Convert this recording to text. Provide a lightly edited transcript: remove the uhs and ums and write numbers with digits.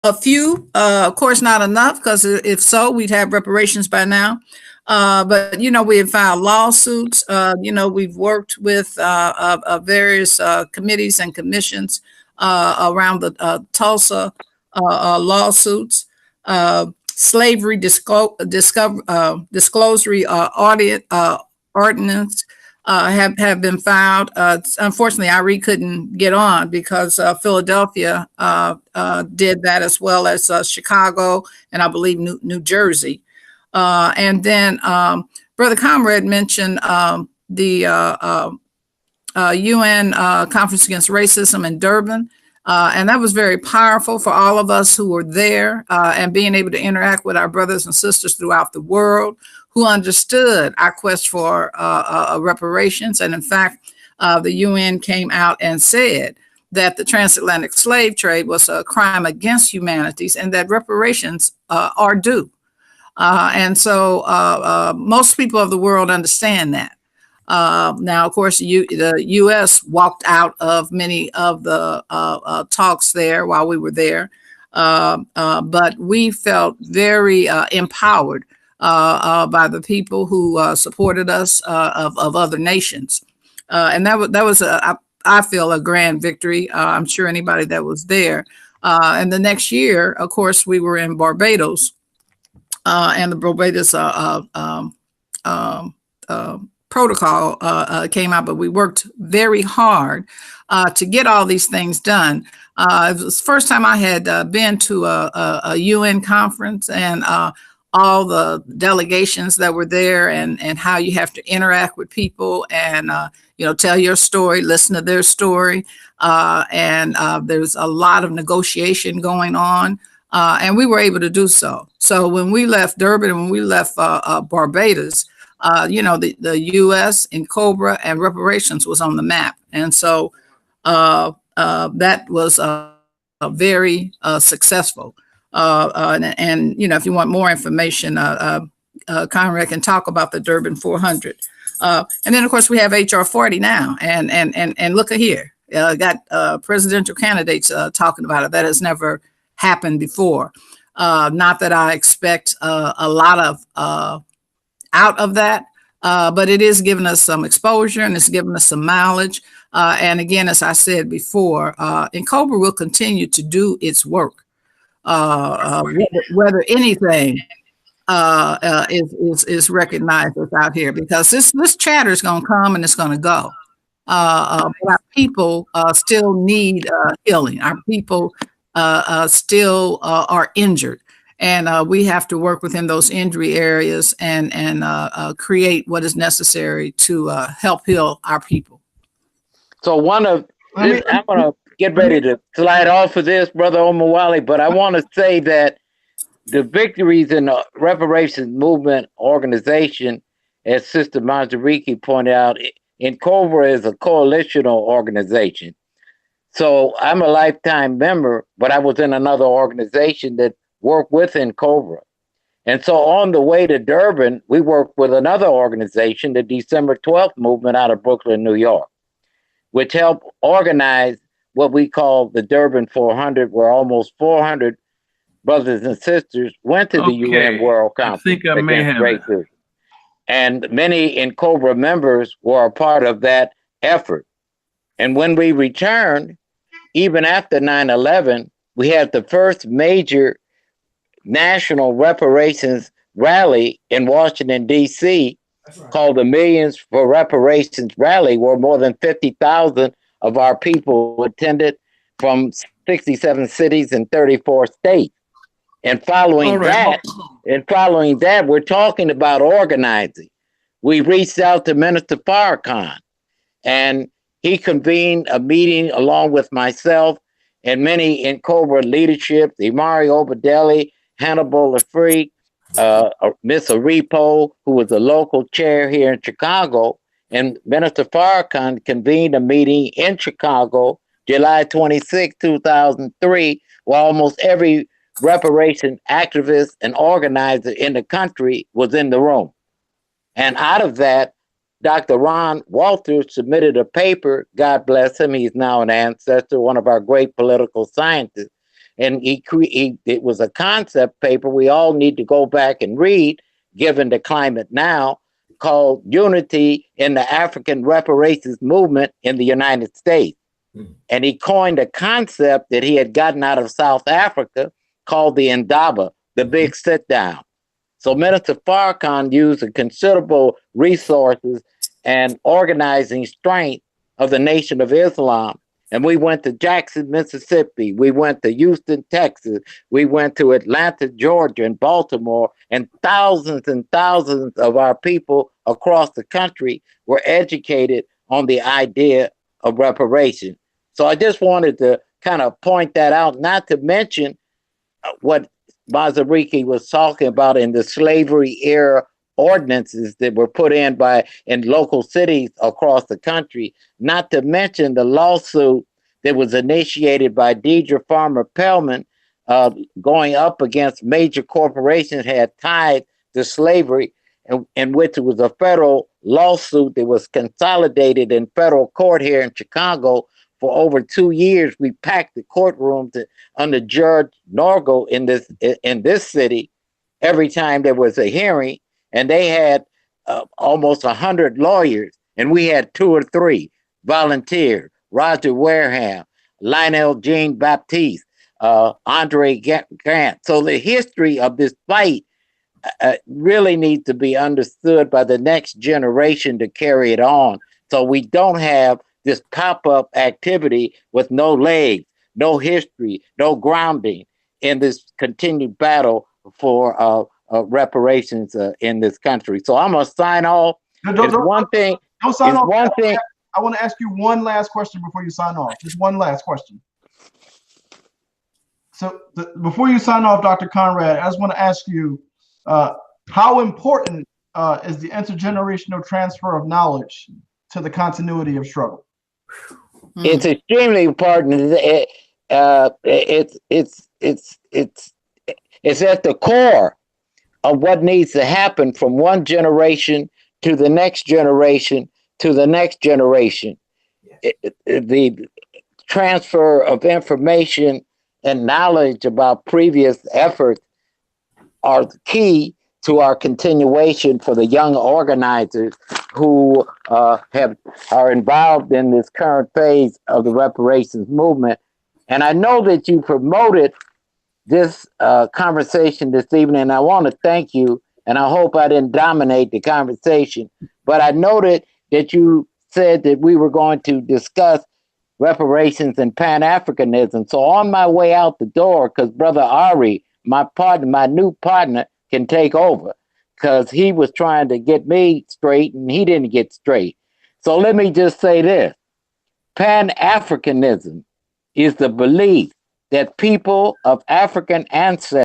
A few, of course, not enough, because if so, we'd have reparations by now. But we have filed lawsuits. We've worked with various committees and commissions around the Tulsa lawsuits, slavery disclosure audit ordinance have been filed. Unfortunately, Irie couldn't get on because Philadelphia did that, as well as Chicago and I believe New Jersey. And then Brother Conrad mentioned the UN Conference Against Racism in Durban. And that was very powerful for all of us who were there, and being able to interact with our brothers and sisters throughout the world who understood our quest for reparations. And in fact, the UN came out and said that the transatlantic slave trade was a crime against humanities and that reparations are due. And so most people of the world understand that. Now, of course, the U.S. walked out of many of the talks there while we were there, but we felt very empowered by the people who supported us of other nations, and that was I feel a grand victory. I'm sure anybody that was there. And the next year, of course, we were in Barbados, and the Barbados protocol came out, but we worked very hard to get all these things done. It was the first time I had been to a UN conference, and all the delegations that were there, and how you have to interact with people and tell your story, listen to their story, and there's a lot of negotiation going on, and we were able to do so. So when we left Durban, when we left Barbados, the U.S. and COBRA and reparations was on the map. And so that was very successful. And if you want more information, Conrad can talk about the Durban 400. And then, of course, we have HR 40 now. And look at here, got presidential candidates talking about it. That has never happened before. Not that I expect a lot of out of that, but it is giving us some exposure, and it's giving us some knowledge. And again, as I said before, NCOBRA will continue to do its work, whether anything is recognized out here, because this chatter is going to come and it's going to go. But our people still need healing. Our people still are injured. And we have to work within those injury areas and create what is necessary to help heal our people. So I'm going to get ready to slide off of this, Brother Omawale, but I want to say that the Victories in the Reparations Movement organization, as Sister Mashariki pointed out, NCOBRA is a coalitional organization. So I'm a lifetime member, but I was in another organization that work with NCOBRA. And so on the way to Durban, we worked with another organization, the December 12th movement out of Brooklyn, New York, which helped organize what we call the Durban 400, where almost 400 brothers and sisters went to the UN World Conference. I think I may have it. And many NCOBRA members were a part of that effort. And when we returned, even after 9/11, we had the first major national reparations rally in Washington, D.C., called the Millions for Reparations Rally, where more than 50,000 of our people attended from 67 cities and 34 states. And following that, we're talking about organizing. We reached out to Minister Farrakhan, and he convened a meeting along with myself and many NCOBRA leadership, Imari Obadeli, Hannibal Lafrique, Miss Aripo, who was the local chair here in Chicago, and Minister Farrakhan convened a meeting in Chicago, July 26, 2003, where almost every reparation activist and organizer in the country was in the room. And out of that, Dr. Ron Walters submitted a paper, God bless him, he's now an ancestor, one of our great political scientists, and it was a concept paper we all need to go back and read, given the climate now, called Unity in the African Reparations Movement in the United States. And he coined a concept that he had gotten out of South Africa called the Indaba, the big sit down. So Minister Farrakhan used the considerable resources and organizing strength of the Nation of Islam. And we went to Jackson, Mississippi. We went to Houston, Texas. We went to Atlanta, Georgia, and Baltimore. And thousands of our people across the country were educated on the idea of reparation. So I just wanted to kind of point that out, not to mention what Mashariki was talking about in the slavery era ordinances that were put in local cities across the country, not to mention the lawsuit that was initiated by Deidre Farmer Pellman going up against major corporations had tied to slavery, in which it was a federal lawsuit that was consolidated in federal court here in Chicago. For over 2 years, we packed the courtrooms under Judge Norgal in this city every time there was a hearing, and they had almost 100 lawyers, and we had 2 or 3 volunteers: Roger Wareham, Lionel Jean Baptiste, Andre Grant. So the history of this fight really needs to be understood by the next generation to carry it on, so we don't have this pop-up activity with no legs, no history, no grounding in this continued battle for reparations in this country. So I'm gonna sign off. Don't sign off. I want to ask you one last question before you sign off. Just one last question. So before you sign off, Dr. Conrad, I just want to ask you, how important is the intergenerational transfer of knowledge to the continuity of struggle? It's extremely important. It's at the core of what needs to happen from one generation to the next generation to the next generation. The transfer of information and knowledge about previous efforts are key to our continuation for the young organizers who are involved in this current phase of the reparations movement. And I know that you promoted this conversation this evening, and I want to thank you, and I hope I didn't dominate the conversation, but I noted that you said that we were going to discuss reparations and Pan-Africanism. So on my way out the door, because Brother Ari, my new partner, can take over, because he was trying to get me straight and he didn't get straight. So let me just say this: Pan-Africanism is the belief that people of African ancestry